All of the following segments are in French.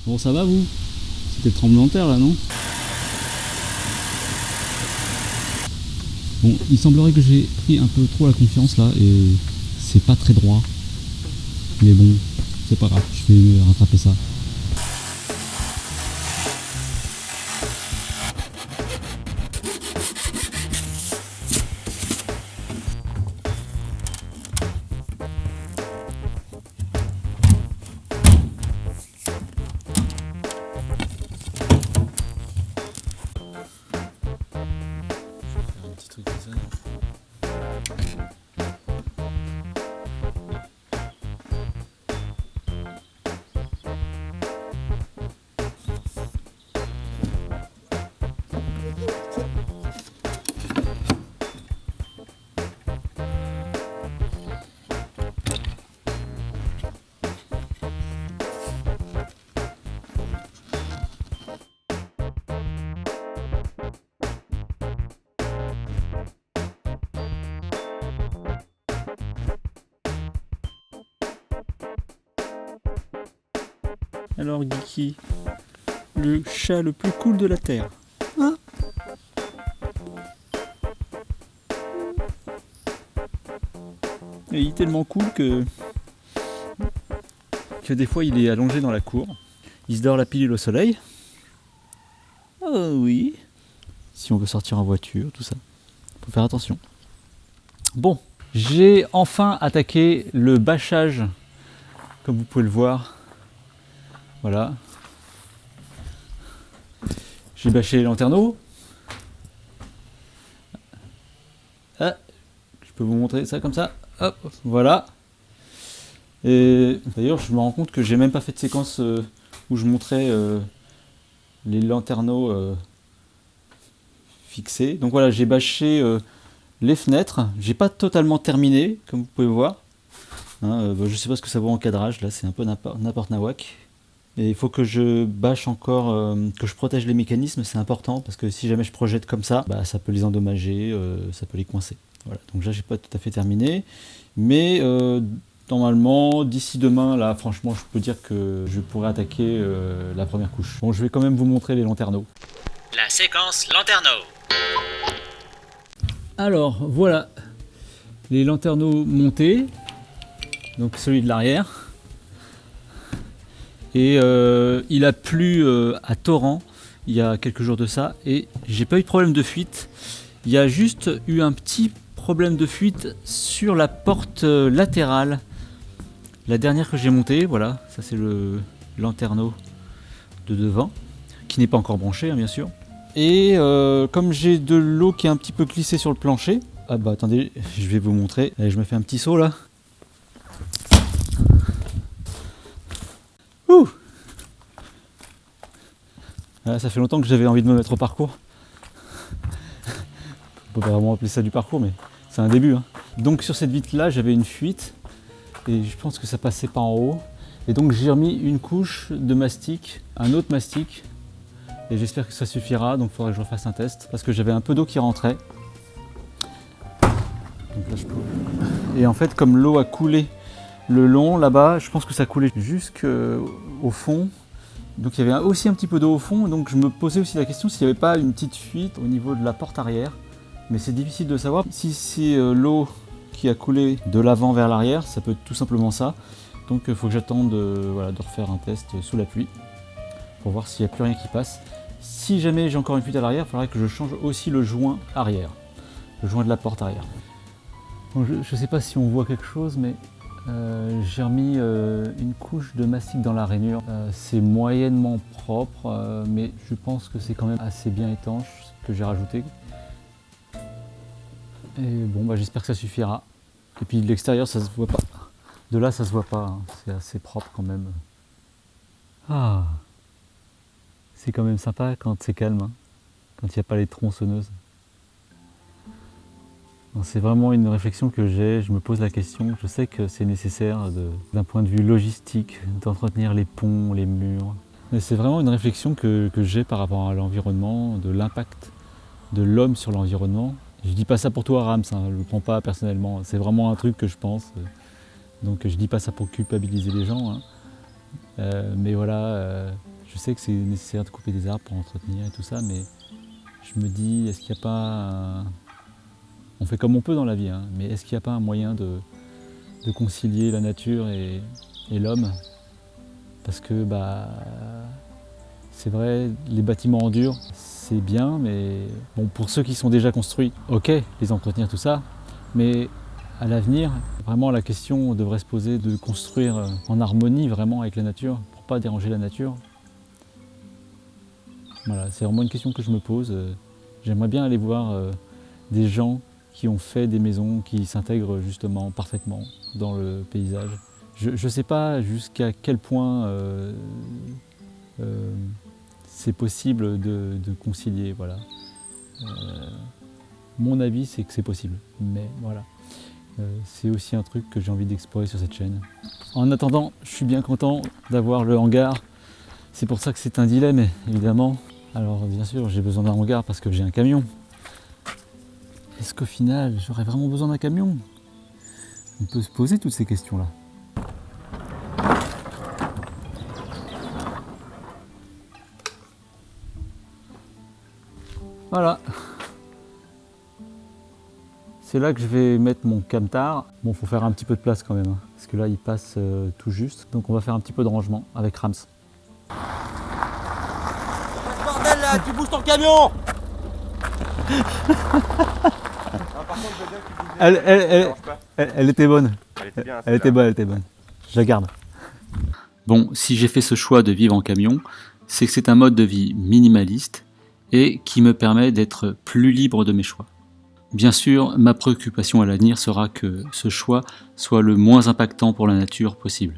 Bon, ça va vous? C'était le tremblement de terre là, non? Bon, il semblerait que j'ai pris un peu trop la confiance là et c'est pas très droit. Mais bon, c'est pas grave, je vais rattraper ça. Un petit truc comme ça. Alors Geeky, le chat le plus cool de la Terre. Hein? Et il est tellement cool que des fois il est allongé dans la cour. Il se dort la pilule au soleil. Oh oui. Si on veut sortir en voiture, tout ça. Faut faire attention. Bon, j'ai enfin attaqué le bâchage, comme vous pouvez le voir. Voilà. J'ai bâché les lanterneaux. Ah, je peux vous montrer ça comme ça. Hop, voilà. Et d'ailleurs, je me rends compte que j'ai même pas fait de séquence où je montrais les lanterneaux fixés. Donc voilà, j'ai bâché les fenêtres. J'ai pas totalement terminé, comme vous pouvez voir. Hein, je sais pas ce que ça vaut en cadrage. Là, c'est un peu n'importe nawak. Et il faut que je bâche encore, que je protège les mécanismes, c'est important parce que si jamais je projette comme ça, bah, ça peut les endommager, ça peut les coincer. Voilà. Donc là, j'ai pas tout à fait terminé, mais normalement, d'ici demain, là, franchement, je peux dire que je pourrais attaquer la première couche. Bon, je vais quand même vous montrer les lanterneaux. La séquence lanterneau. Alors, voilà, les lanterneaux montés, donc celui de l'arrière. Et il a plu à torrent il y a quelques jours de ça et j'ai pas eu de problème de fuite. Il y a juste eu un petit problème de fuite sur la porte latérale. La dernière que j'ai montée, voilà, ça c'est le lanterneau de devant, qui n'est pas encore branché hein, bien sûr. Et comme j'ai de l'eau qui est un petit peu glissée sur le plancher, ah bah attendez, je vais vous montrer. Allez, je me fais un petit saut là. Ouh! Voilà, ça fait longtemps que j'avais envie de me mettre au parcours. On peut pas vraiment appeler ça du parcours, mais c'est un début. Hein. Donc sur cette vitre là, j'avais une fuite et je pense que ça passait pas en haut. Et donc j'ai remis une couche de mastic, un autre mastic, et j'espère que ça suffira. Donc il faudrait que je refasse un test parce que j'avais un peu d'eau qui rentrait. Donc là, et en fait, comme l'eau a coulé le long là-bas, je pense que ça coulait jusqu'au fond. Donc il y avait aussi un petit peu d'eau au fond, donc je me posais aussi la question s'il n'y avait pas une petite fuite au niveau de la porte arrière. Mais c'est difficile de savoir. Si c'est l'eau qui a coulé de l'avant vers l'arrière, ça peut être tout simplement ça. Donc il faut que j'attende voilà, de refaire un test sous la pluie pour voir s'il n'y a plus rien qui passe. Si jamais j'ai encore une fuite à l'arrière, il faudrait que je change aussi le joint arrière, le joint de la porte arrière. Bon, je ne sais pas si on voit quelque chose, mais j'ai remis une couche de mastic dans la rainure. C'est moyennement propre, mais je pense que c'est quand même assez bien étanche ce que j'ai rajouté. Et bon, bah, j'espère que ça suffira. Et puis de l'extérieur, ça se voit pas. De là, ça se voit pas. Hein. C'est assez propre quand même. Ah, c'est quand même sympa quand c'est calme, hein. Quand il n'y a pas les tronçonneuses. C'est vraiment une réflexion que j'ai, je me pose la question, je sais que c'est nécessaire d'un point de vue logistique, d'entretenir les ponts, les murs. Mais c'est vraiment une réflexion que j'ai par rapport à l'environnement, de l'impact de l'homme sur l'environnement. Je dis pas ça pour toi Rams, hein, je le prends pas personnellement, c'est vraiment un truc que je pense. Donc je dis pas ça pour culpabiliser les gens, hein. Mais voilà, Je sais que c'est nécessaire de couper des arbres pour entretenir et tout ça, mais je me dis, est-ce qu'il n'y a pas... On fait comme on peut dans la vie, hein, mais est-ce qu'il n'y a pas un moyen de concilier la nature et l'homme? Parce que c'est vrai, les bâtiments en dur, c'est bien, mais bon, pour ceux qui sont déjà construits, ok, les entretenir, tout ça, mais à l'avenir, vraiment la question devrait se poser de construire en harmonie vraiment avec la nature, pour ne pas déranger la nature. Voilà, c'est vraiment une question que je me pose. J'aimerais bien aller voir des gens qui ont fait des maisons qui s'intègrent justement parfaitement dans le paysage. Je ne sais pas jusqu'à quel point c'est possible de concilier. Voilà. Mon avis, c'est que c'est possible, mais voilà. C'est aussi un truc que j'ai envie d'explorer sur cette chaîne. En attendant, je suis bien content d'avoir le hangar. C'est pour ça que c'est un dilemme, évidemment. Alors bien sûr, j'ai besoin d'un hangar parce que j'ai un camion. Est-ce qu'au final, j'aurais vraiment besoin d'un camion? On peut se poser toutes ces questions-là. Voilà. C'est là que je vais mettre mon camtar. Bon, faut faire un petit peu de place quand même, hein, parce que là, il passe tout juste. Donc on va faire un petit peu de rangement avec Rams. Bordel là, tu bouges ton camion. Elle était bonne. Elle était bien, Elle était bonne, elle était bonne. Je la garde. Bon, si j'ai fait ce choix de vivre en camion, c'est que c'est un mode de vie minimaliste et qui me permet d'être plus libre de mes choix. Bien sûr, ma préoccupation à l'avenir sera que ce choix soit le moins impactant pour la nature possible.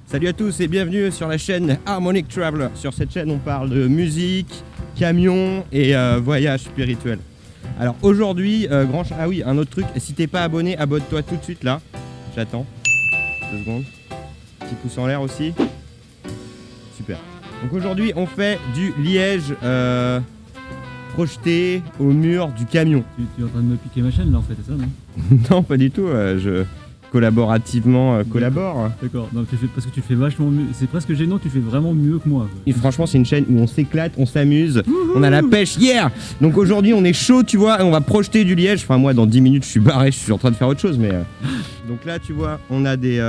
Salut à tous et bienvenue sur la chaîne Harmonic Traveler. Sur cette chaîne, on parle de musique, camion et voyage spirituel. Alors aujourd'hui, ah oui, un autre truc, si t'es pas abonné, abonne-toi tout de suite là. J'attends. 2 secondes. Petit pouce en l'air aussi. Super. Donc aujourd'hui, on fait du liège projeté au mur du camion. Tu es en train de me piquer ma chaîne là en fait, c'est ça, non? Non, pas du tout. Je collaborativement collabore. D'accord, non, parce que tu fais vachement mieux. C'est presque gênant, tu fais vraiment mieux que moi. Et franchement, c'est une chaîne où on s'éclate, on s'amuse, on a la pêche hier. Donc aujourd'hui, on est chaud, tu vois, et on va projeter du liège. Enfin, moi, dans 10 minutes, je suis barré, je suis en train de faire autre chose, mais. Donc là, tu vois, on a des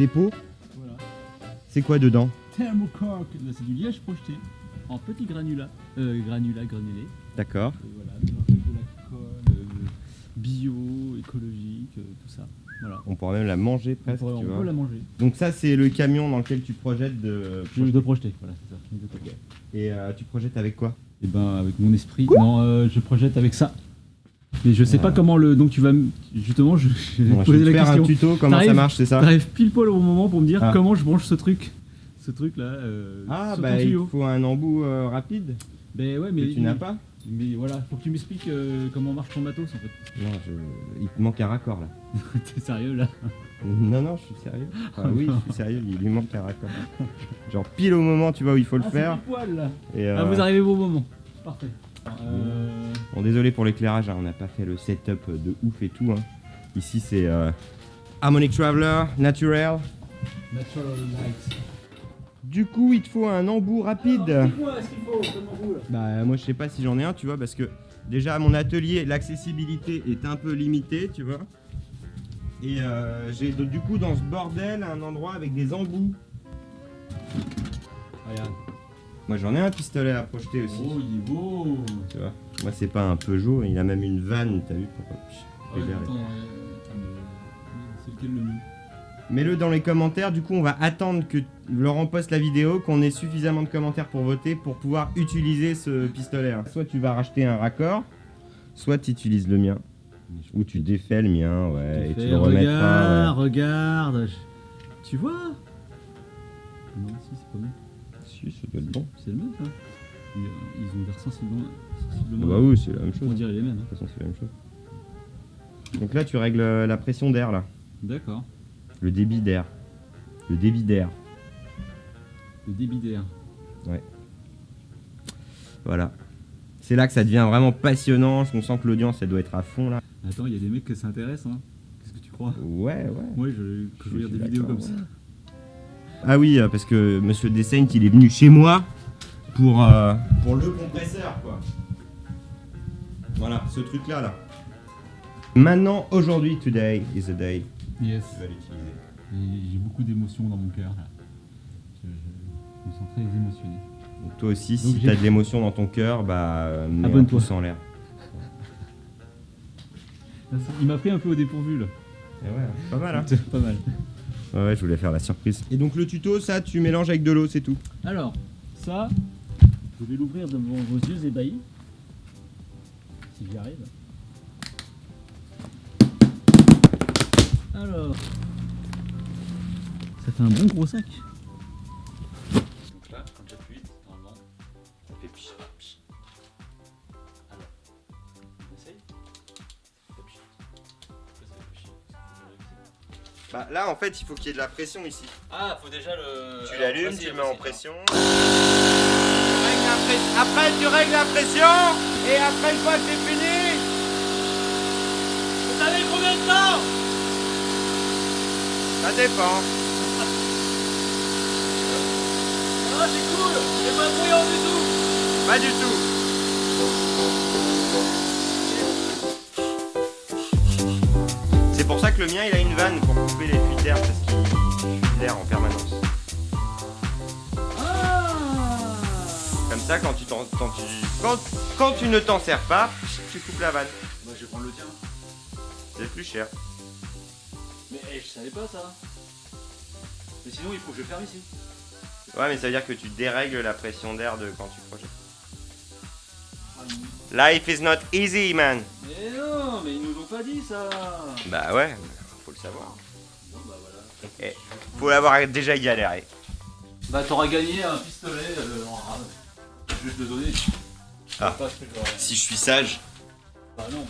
pots. Voilà. C'est quoi dedans? Thermocork, c'est du liège projeté en petits granulés. D'accord. Et voilà, mélanger de la colle, bio, écologique, tout ça. Voilà. On pourra même la manger presque, on tu vois. peut la manger. Donc ça, c'est le camion dans lequel tu projettes de projeter, voilà, c'est ça. Ok. Et tu projettes avec quoi? Et ben avec mon esprit. Non, je projette avec ça. Mais je sais pas comment le. Donc tu vas justement, je vais Bon, poser je vais la te faire question. un tuto, comment ça marche, c'est ça? T'arrives pile poil au bon moment pour me dire Ah. comment je branche ce truc. Ce truc là. Ah sur bah ton il tuyau. faut un embout rapide Ben ouais, que mais tu n'as pas. Mais voilà, faut que tu m'expliques comment marche ton matos en fait. Non, il te manque un raccord là. T'es sérieux là? Non, je suis sérieux. Enfin, oui, je suis sérieux, il lui manque un raccord. Genre pile au moment, tu vois, où il faut le faire. C'est pile poil là. Et, Ah, vous arrivez au bon moment. Parfait. Bon, désolé pour l'éclairage, hein, on n'a pas fait le setup de ouf et tout. Hein. Ici, c'est Harmonic Traveler, Natural. Natural light. Du coup, il te faut un embout rapide. Dis-moi ce qu'il faut comme embout là. Bah, moi, je sais pas si j'en ai un, tu vois, parce que déjà, à mon atelier, l'accessibilité est un peu limitée, tu vois. Et j'ai du coup dans ce bordel un endroit avec des embouts. Regarde. Moi j'en ai un pistolet à projeter aussi. Oh, il est beau. Tu vois. Moi c'est pas un Peugeot, il a même une vanne, t'as vu pourquoi? Ouais, attends, c'est lequel le mieux? Mets-le dans les commentaires, du coup on va attendre que Laurent poste la vidéo, qu'on ait suffisamment de commentaires pour voter pour pouvoir utiliser ce pistolet. Hein. Soit tu vas racheter un raccord, soit tu utilises le mien. Ou tu défais le mien, ouais, et tu le remettras. Ouais. Regarde, tu vois? Non, si, c'est pas bon. Si, ça doit être bon. C'est le même, ça. Ils ont l'air sensiblement. Ah bah oui, c'est la même chose. On dirait les mêmes. De toute façon, c'est la même chose. Donc là, tu règles la pression d'air, là. D'accord. Le débit d'air. Le débit d'air. Le débit d'air. Ouais. Voilà. C'est là que ça devient vraiment passionnant. On sent que l'audience, elle doit être à fond, là. Attends, il y a des mecs que ça intéresse, hein. Qu'est-ce que tu crois? Ouais. Moi, quand je regarde des vidéos comme ça. Ah oui, parce que Monsieur Dessaint, il est venu chez moi. pour le compresseur quoi. Voilà, ce truc là. Maintenant, aujourd'hui, today is the day. Yes. Tu vas l'utiliser. J'ai beaucoup d'émotions dans mon cœur. Je me sens très émotionné. Donc toi aussi, Donc si t'as de l'émotion dans ton cœur, bah mets un Abonne-toi. pouce en l'air. Il m'a pris un peu au dépourvu là. Et ouais, c'est pas mal hein. C'est pas mal. Ouais, je voulais faire la surprise. Et donc le tuto, ça, tu mélanges avec de l'eau, c'est tout. Alors, ça, je vais l'ouvrir devant vos yeux ébahis. Si j'y arrive. Alors, ça fait un bon gros sac. Donc là, quand j'appuie, normalement, ça fait pich, pich. Alors, on essaye. Ça fait pich. Pourquoi ça fait pich? Bah là, en fait, il faut qu'il y ait de la pression ici. Ah, faut déjà le. Tu Alors, l'allumes, vas-y, tu le mets vas-y, en alors. pression. Après, tu règles la pression. Et après, une fois que c'est fini, Vous savez combien de temps? ça dépend. Ah, c'est cool. C'est pas bruyant du tout. Pas du tout. C'est pour ça que le mien, il a une vanne pour couper les fuites d'air parce qu'il fuit l'air en permanence. Comme ça, quand tu ne t'en sers pas, tu coupes la vanne. Moi, je vais prendre le tien. C'est plus cher. Mais je savais pas ça. Mais sinon, il faut que je ferme ici. Ouais, mais ça veut dire que tu dérègles la pression d'air de quand tu projettes. Life is not easy, man. Mais non, mais ils nous ont pas dit ça. Bah ouais, faut le savoir. Bon, bah voilà. Et faut l'avoir déjà galéré. Bah, t'auras gagné un pistolet en rame. Je vais te le donner. Ah. Pas ce que j'aurais. Si je suis sage. Bah, non.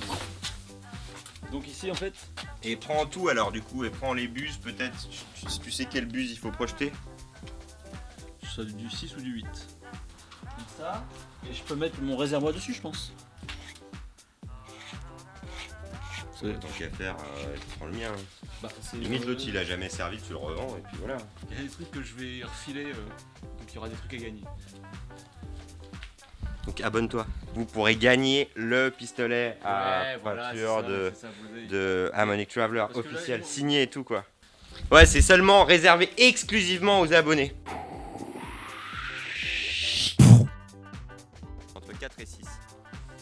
Donc, ici, en fait. Et prends tout alors du coup, et prends les buses peut-être. Tu sais quelle buse il faut projeter. Ça du 6 ou du 8. Comme ça. Et je peux mettre mon réservoir dessus, je pense. Tant qu'à faire, prends le mien. Bah, c'est. Limite l'autre il a jamais servi, tu le revends et puis voilà. Il y a des trucs que je vais refiler. Donc, il y aura des trucs à gagner. Donc abonne-toi. Vous pourrez gagner le pistolet à Ouais, voilà, peinture c'est ça, vous avez- de Harmonic Traveler Parce que là, officiel, ils vont- signé et tout quoi. Ouais, c'est seulement réservé exclusivement aux abonnés. Entre 4 et 6.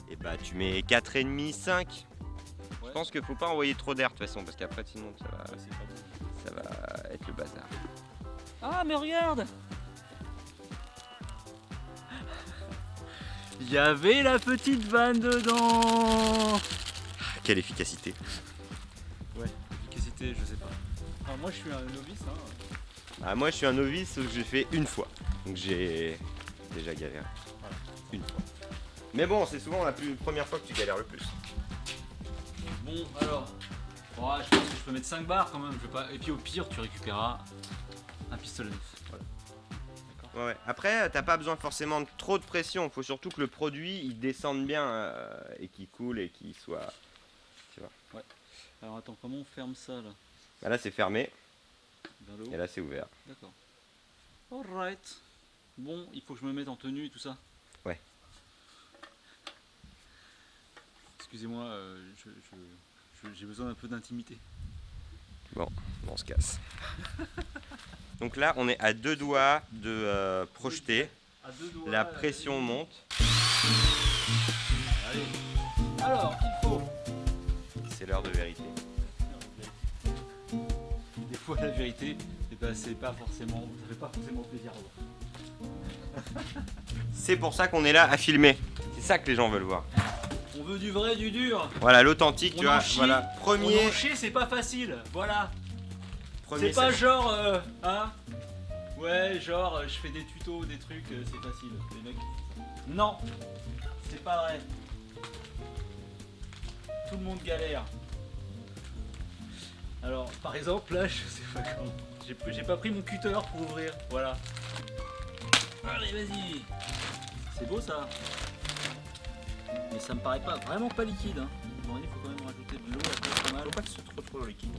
Et bah tu mets 4,5, 5. Je pense qu'il faut pas envoyer trop d'air de toute façon parce qu'après sinon ça va, Ouais, c'est pas bon. ça va être le bazar. Ah, mais regarde! Il y avait la petite vanne dedans! Quelle efficacité. Ouais, efficacité, je sais pas. Alors moi je suis un novice, hein. Ah, moi je suis un novice, sauf que j'ai fait une fois. Donc j'ai déjà galéré. Voilà. Une fois. Mais bon, c'est souvent la première fois que tu galères le plus. Bon, alors. Ouais, je pense que je peux mettre 5 barres quand même. Je vais pas... Et puis au pire, tu récupéreras un pistolet neuf. Voilà. Ouais, ouais. Après, t'as pas besoin forcément de trop de pression. Faut surtout que le produit il descende bien et qu'il coule et qu'il soit. Tu vois. Alors attends, comment on ferme ça là? Bah là c'est fermé Vers le haut? et là c'est ouvert. D'accord. Alright. Bon, il faut que je me mette en tenue et tout ça. Ouais. Excusez-moi, j'ai besoin d'un peu d'intimité. Bon, on se casse. Donc là on est à 2 doigts de projeter. À deux doigts, La pression monte. Allez. Alors, il faut. C'est l'heure de vérité. Des fois, la vérité, eh ben, c'est pas forcément, ça fait pas forcément plaisir à voir. C'est pour ça qu'on est là à filmer. C'est ça que les gens veulent voir. On veut du vrai, du dur. Voilà l'authentique, On tu en vois. chie. Voilà, premier. On en chie, c'est pas facile. Voilà. premier C'est pas c'est- genre, hein. Ouais, genre, je fais des tutos, des trucs, c'est facile. Les mecs. Non, c'est pas vrai. Tout le monde galère. Alors, par exemple, là, je sais pas comment. J'ai pas pris mon cutter pour ouvrir. Voilà. Allez, vas-y. C'est beau ça. Mais ça me paraît pas vraiment pas liquide. Hein. Bon, il faut quand même rajouter de l'eau après, pas mal. Faut pas que ce soit trop liquide.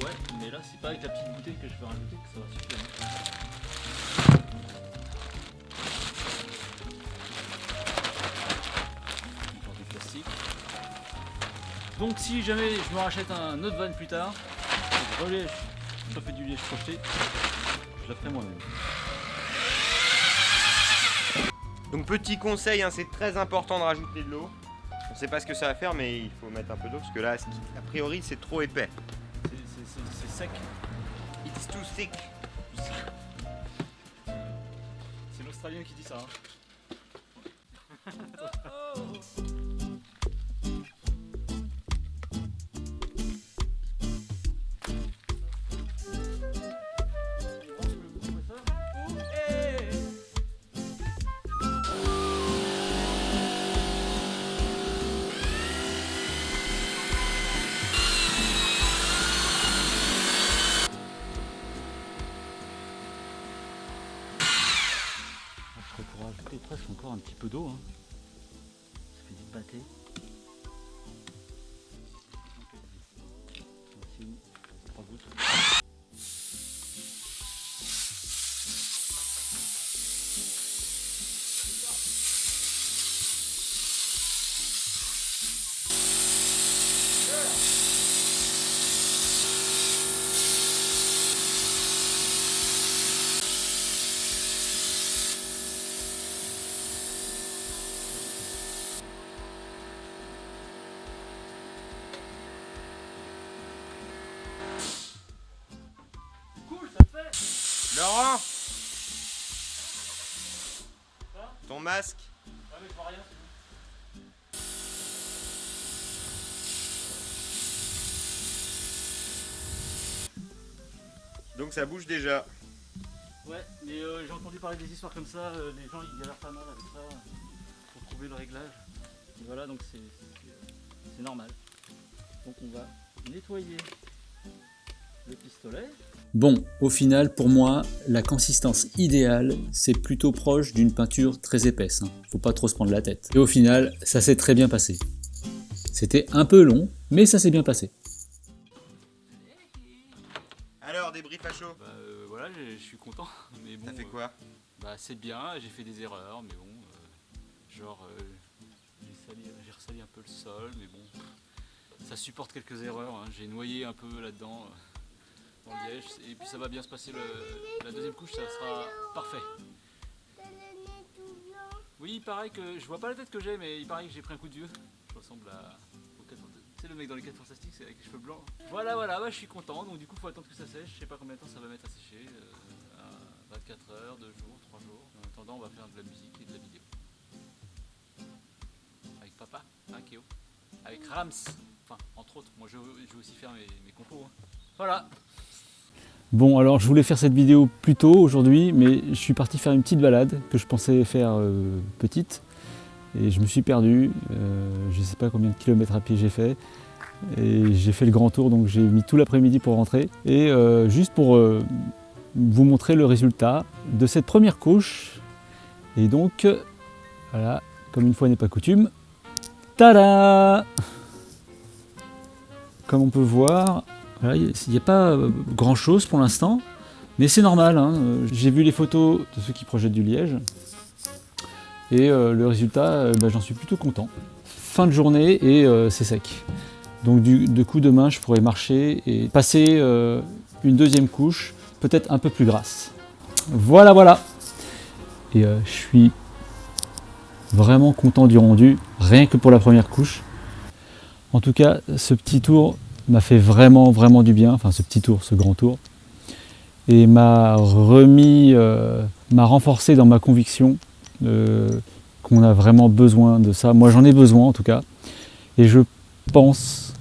Ouais, mais là, c'est pas avec la petite bouteille que je vais rajouter que ça va suffire. Hein. Donc si jamais je me rachète un autre van plus tard, je refais du liège projeté, je la ferai moi-même. Donc petit conseil, hein, c'est très important de rajouter de l'eau. On sait pas ce que ça va faire, mais il faut mettre un peu d'eau parce que là, a priori, c'est trop épais. C'est sec. It's too thick. C'est l'Australien qui dit ça. Hein. Je pourrais ajouter presque encore un petit peu d'eau. Hein. Ça fait du pâté. Voici 3 gouttes. Laurent, ton masque. Ah mais je vois rien. Donc ça bouge déjà. Ouais, mais j'ai entendu parler des histoires comme ça, les gens ils galèrent pas mal avec ça pour trouver le réglage. Et voilà, donc c'est normal. Donc on va nettoyer le pistolet. Bon, au final, pour moi, la consistance idéale, c'est plutôt proche d'une peinture très épaisse. Hein. Faut pas trop se prendre la tête. Et au final, ça s'est très bien passé. C'était un peu long, mais ça s'est bien passé. Alors, débrief à chaud. Voilà, je suis content. Mais bon, T'as fait quoi? C'est bien, j'ai fait des erreurs, mais bon, j'ai ressali un peu le sol, mais bon, ça supporte quelques erreurs. Hein. J'ai noyé un peu là-dedans. Dans le liège, et puis ça va bien se passer, la deuxième couche ça sera parfait. Oui, il paraît que, je vois pas la tête que j'ai, mais il paraît que j'ai pris un coup de vieux. Je ressemble au 4... Tu sais le mec dans les 4 Fantastiques, c'est avec les cheveux blancs. Voilà, je suis content, donc du coup faut attendre que ça sèche, je sais pas combien de temps ça va mettre à sécher, 24 heures, 2 jours, 3 jours. En attendant on va faire de la musique et de la vidéo. Avec papa, hein Kéo, avec Rams, enfin entre autres, moi je vais aussi faire mes compos. Hein. Voilà. Bon, alors je voulais faire cette vidéo plus tôt aujourd'hui, mais je suis parti faire une petite balade que je pensais faire petite. Et je me suis perdu, je ne sais pas combien de kilomètres à pied j'ai fait. Et j'ai fait le grand tour, donc j'ai mis tout l'après-midi pour rentrer. Et juste pour vous montrer le résultat de cette première couche. Et donc, voilà, comme une fois n'est pas coutume, tada! Comme on peut voir, voilà, il n'y a pas grand chose pour l'instant, mais c'est normal. Hein. J'ai vu les photos de ceux qui projettent du liège et le résultat, j'en suis plutôt content. Fin de journée et c'est sec. Donc du coup demain je pourrais marcher et passer une deuxième couche, peut-être un peu plus grasse. Voilà. Et je suis vraiment content du rendu, rien que pour la première couche. En tout cas, ce petit tour m'a fait vraiment du bien, enfin ce petit tour, ce grand tour, et m'a renforcé dans ma conviction qu'on a vraiment besoin de ça. Moi j'en ai besoin en tout cas, et je pense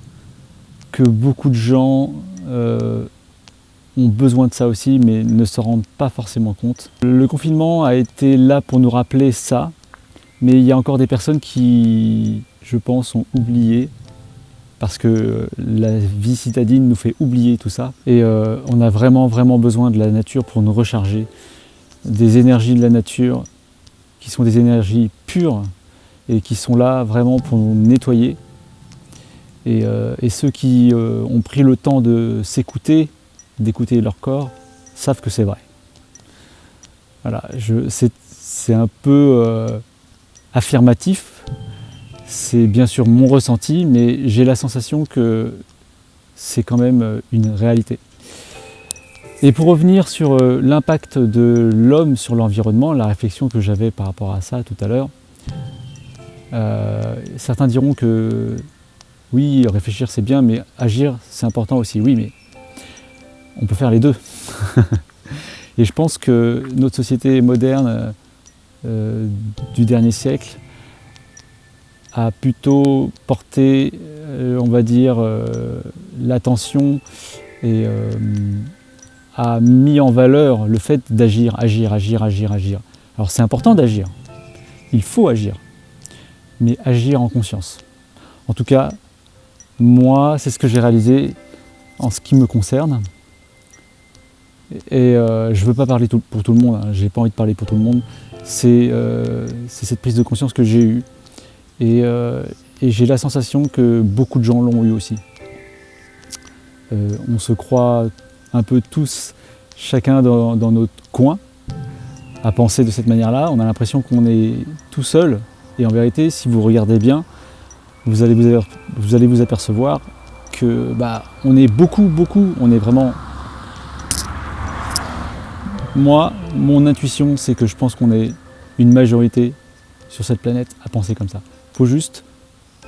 que beaucoup de gens ont besoin de ça aussi, mais ne se rendent pas forcément compte. Le confinement a été là pour nous rappeler ça, mais il y a encore des personnes qui, je pense, ont oublié, parce que la vie citadine nous fait oublier tout ça. Et on a vraiment besoin de la nature pour nous recharger, des énergies de la nature qui sont des énergies pures et qui sont là vraiment pour nous nettoyer. Et ceux qui ont pris le temps de s'écouter, d'écouter leur corps, savent que c'est vrai. Voilà, c'est un peu affirmatif, C'est bien sûr mon ressenti, mais j'ai la sensation que c'est quand même une réalité. Et pour revenir sur l'impact de l'homme sur l'environnement, la réflexion que j'avais par rapport à ça tout à l'heure, certains diront que oui, réfléchir c'est bien, mais agir c'est important aussi. Oui, mais on peut faire les deux. Et je pense que notre société moderne du dernier siècle a plutôt porté, on va dire, l'attention et a mis en valeur le fait d'agir, agir. Alors c'est important d'agir, il faut agir, mais agir en conscience. En tout cas, moi, c'est ce que j'ai réalisé en ce qui me concerne. Et je ne veux pas parler pour tout le monde, hein. J'ai pas envie de parler pour tout le monde. C'est cette prise de conscience que j'ai eue. Et j'ai la sensation que beaucoup de gens l'ont eu aussi. On se croit un peu tous, chacun dans notre coin, à penser de cette manière-là. On a l'impression qu'on est tout seul. Et en vérité, si vous regardez bien, vous allez vous apercevoir que on est beaucoup, on est vraiment... Moi, mon intuition, c'est que je pense qu'on est une majorité sur cette planète à penser comme ça. Il faut juste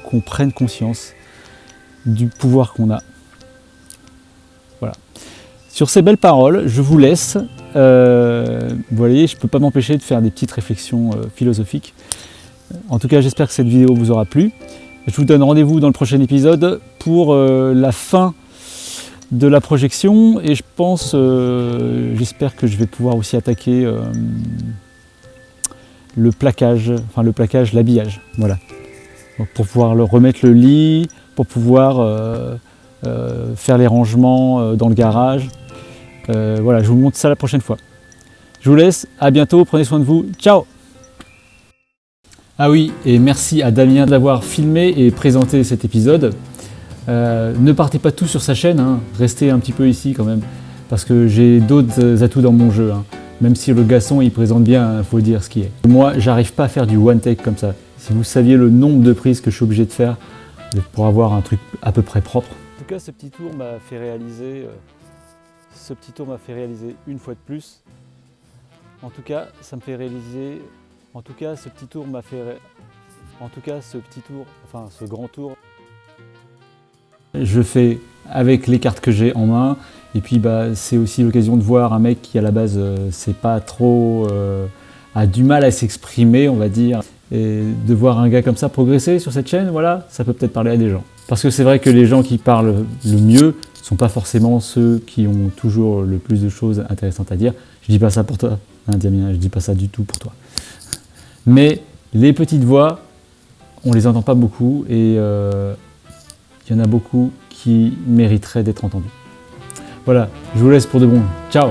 qu'on prenne conscience du pouvoir qu'on a. Voilà. Sur ces belles paroles, je vous laisse. Vous voyez, je ne peux pas m'empêcher de faire des petites réflexions philosophiques. En tout cas, j'espère que cette vidéo vous aura plu. Je vous donne rendez-vous dans le prochain épisode pour la fin de la projection et je pense, j'espère que je vais pouvoir aussi attaquer le plaquage, l'habillage, voilà. Donc, pour pouvoir remettre le lit, pour pouvoir faire les rangements dans le garage. Voilà, je vous montre ça la prochaine fois. Je vous laisse, à bientôt, prenez soin de vous, ciao! Ah oui, et merci à Damien d'avoir filmé et présenté cet épisode. Ne partez pas tout sur sa chaîne, hein. Restez un petit peu ici quand même, parce que j'ai d'autres atouts dans mon jeu, hein. Même si le garçon il présente bien, il faut dire ce qui est. Moi, j'arrive pas à faire du one take comme ça. Si vous saviez le nombre de prises que je suis obligé de faire pour avoir un truc à peu près propre. En tout cas, ce petit tour m'a fait réaliser, une fois de plus. En tout cas, ça me fait réaliser. Ce grand tour. Je fais avec les cartes que j'ai en main et puis c'est aussi l'occasion de voir un mec qui à la base c'est pas trop a du mal à s'exprimer, on va dire, et de voir un gars comme ça progresser sur cette chaîne, voilà, ça peut peut-être parler à des gens. Parce que c'est vrai que les gens qui parlent le mieux sont pas forcément ceux qui ont toujours le plus de choses intéressantes à dire. Je dis pas ça pour toi, hein, Damien, je dis pas ça du tout pour toi. Mais les petites voix, on les entend pas beaucoup et il y en a beaucoup qui mériteraient d'être entendus. Voilà, je vous laisse pour de bon. Ciao!